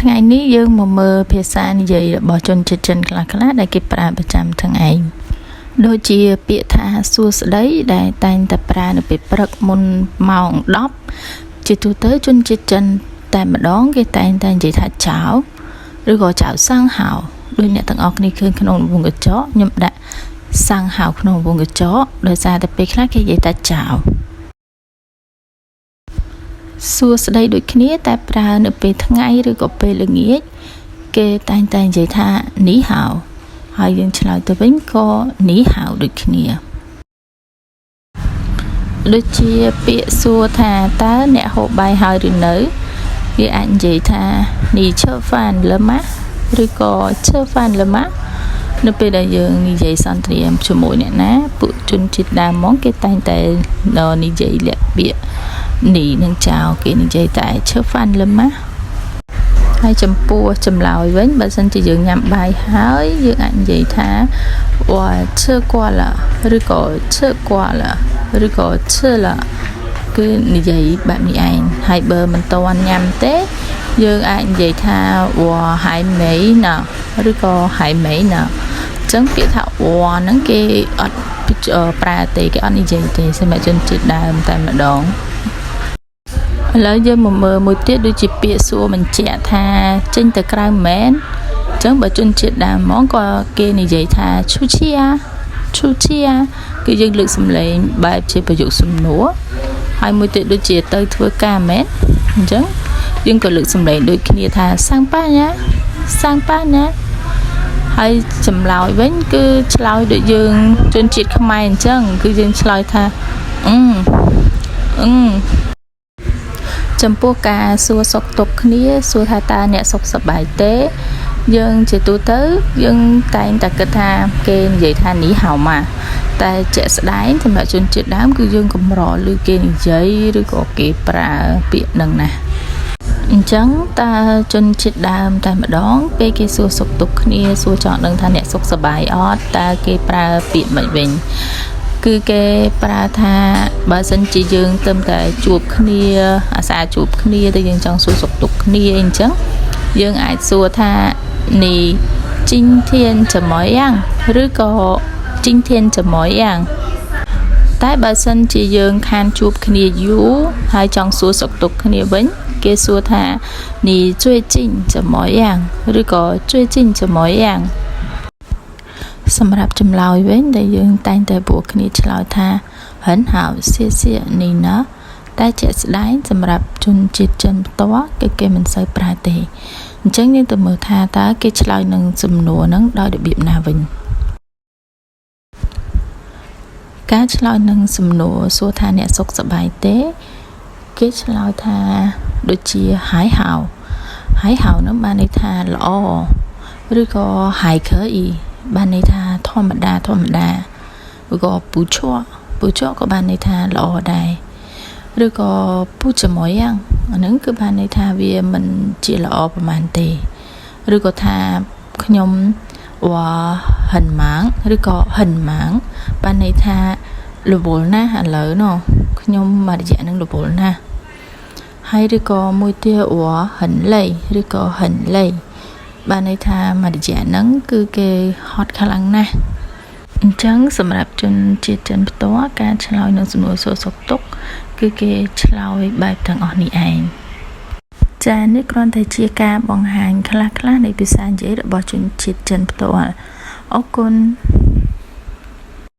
ថ្ងៃនេះយើងមកមើលភាសានិយាយរបស់ជនជាតិចិនខ្លះៗដែលគេប្រើប្រចាំថ្ងៃដូចជាពាក្យថាសួស្តីដែលតែងតែប្រើនៅពេលព្រឹកមុនម៉ោង10ជាទូទៅជនជាតិចិនតែម្ដងគេតែងតែនិយាយថាចៅឬក៏ចៅសាំងហៅដូចអ្នកទាំងអស់គ្នាឃើញក្នុងវងកញ្ចក់ខ្ញុំដាក់សាំងហៅក្នុងវងកញ្ចក់ដោយសារតែពេលខ្លះគេនិយាយថាចៅសួស្តីដូចគ្នាតែប្រើនៅពេលថ្ងៃឬក៏ពេលល្ងាចគេតែងតែនិយាយថានីហៅហើយយើងឆ្លើយទៅវិញក៏នីហៅដូចគ្នាដូចជាពាក្យសួរថាតើអ្នកហូបបាយហើយឬនៅវាអាចនិយាយថានីឈើហ្វានលម៉ាឬក៏ឈើហ្វានលម៉ានៅពេលដែលយើងនិយាយសន្ទនាជាមួយអ្នកណាពួកជនជាតិដើមហ្មងគេតែងតែនិយាយលាក់ពាក្យនេះនឹងចៅគេនិយាយតែឈើហ្វានលម៉ាហើយចំពោះចម្លើយវិញបើសិនជាយើងញ៉ាំបាយហើយយើងអាចនិយាយថាវ៉ាឈើគួឡាឬក៏ឈើគួឡាឬក៏ឈើឡាគឺនិយាយបែបនេះឯងហើយបើមិនតន់ញ៉ាំទេយើងអាចនិយាយថាវ៉ាហើយមេណាឬក៏ហើយមេណាអញ្ចឹងពាក្យថាវ៉ាហ្នឹងគេអត់ប្រើទេគេអត់និយាយទេសម្រាប់ជនជាតិដើមតែម្ដងឥឡូវយើងមកមើលមួយទៀតដូចជាពាក្យសួរបញ្ជាក់ថាចេញទៅក្រៅមែនអញ្ចឹងបើជនជាតិដើមហ្មងក៏គេនិយាយថាឈូឈីយ៉ាគឺយើងលើកសំឡេងបែបជាប្រយោគសំណួរហើយមួយទៀតដូចជាទៅធ្វើការមែនអញ្ចឹងយើងក៏លើកសំឡេងដូចគ្នាថាសាំងប៉ាណាហើយចម្លើយវិញគឺឆ្លើយដូចយើងជនជាតិខ្មែរអញ្ចឹងគឺយើងឆ្លើយថាចំពោះការសួរសុខទុក្ខគ្នាសួរថាតើអ្នកសុខសប្បាយទេយើងជាទូទៅយើងតែងតែគិតថាគេនិយាយថានេះហៅម៉ាតែជាក់ស្ដែងសម្រាប់ជនជាតិដើមគឺយើងកម្រឮគេនិយាយឬក៏គេប្រើពាក្យនឹងណាអញ្ចឹងតើជនជាតិដើមតែម្ដងពេលគេសួរសុខទុក្ខគ្នាសួរចង់ដឹងថាអ្នកសុខសប្បាយអត់តើគេប្រើពាក្យមិនវិញគឺគេប្រើថាបើសិនជាយើងទៅតែជួបគ្នាអាសាជួបគ្នាទៅយើងចង់សួរសុខទុក្ខគ្នាអញ្ចឹងយើងអាចសួរថានេះជីងធាន怎么样ឬក៏ជីងធាន怎么样តែបើសិនជាយើងខានជួបគ្នាយូរហើយចង់សួរសុខទុក្ខគ្នាវិញគេសួរថានេះ最近怎么样ឬក៏最近怎么样សម្រាប់ចម្លើយវិញដែលយើងតែងតែបួកគ្នាឆ្លើយថាហិនហៅសៀសៀនេះណាតែជាក់ស្ដែងសម្រាប់ជនជាតិចិនផ្ទាល់គឺគេមិនសូវប្រើទេអញ្ចឹងយើងទៅមើលថាតើគេឆ្លើយនឹងសំណួរហ្នឹងដោយរបៀបណាវិញការឆ្លើយនឹងសំណួរសួរថាអ្នកសុខសប្បាយទេគេឆ្លើយថាដូចជាហើយហៅហ្នឹងបានន័យថាល្អឬក៏ហើយខើអ៊ីបានន័យថាធម្មតាឬក៏ពូជក់ក៏បានន័យថាល្អដែរឬក៏ពូជាមួយយ៉ាងអាហ្នឹងគឺបានន័យថាវាមិនជាល្អប្រហែលទេឬក៏ថាខ្ញុំវ៉ាហិនម៉ាងឬក៏ហិនម៉ាងបានន័យថារវល់ណាស់ឥឡូវនោះខ្ញុំមករយៈនឹងរវល់ណាស់ហើយឬក៏មួយទៀតវ៉ាហិនលេឬក៏ហិនលេបានន័យថាមករយៈហ្នឹងគឺគេហត់ខ្លាំងណាស់អញ្ចឹងសម្រាប់ជនជាតិចិនផ្ទាល់ការឆ្លើយនឹងសំណួរសួរសុខទុក្ខគឺគេឆ្លើយបែបទាំងអស់នេះឯងចា៎នេះគ្រាន់តែជាការបង្ហាញខ្លះៗនៃភាសានិយាយរបស់ជនជាតិចិនផ្ទាល់អរគុណ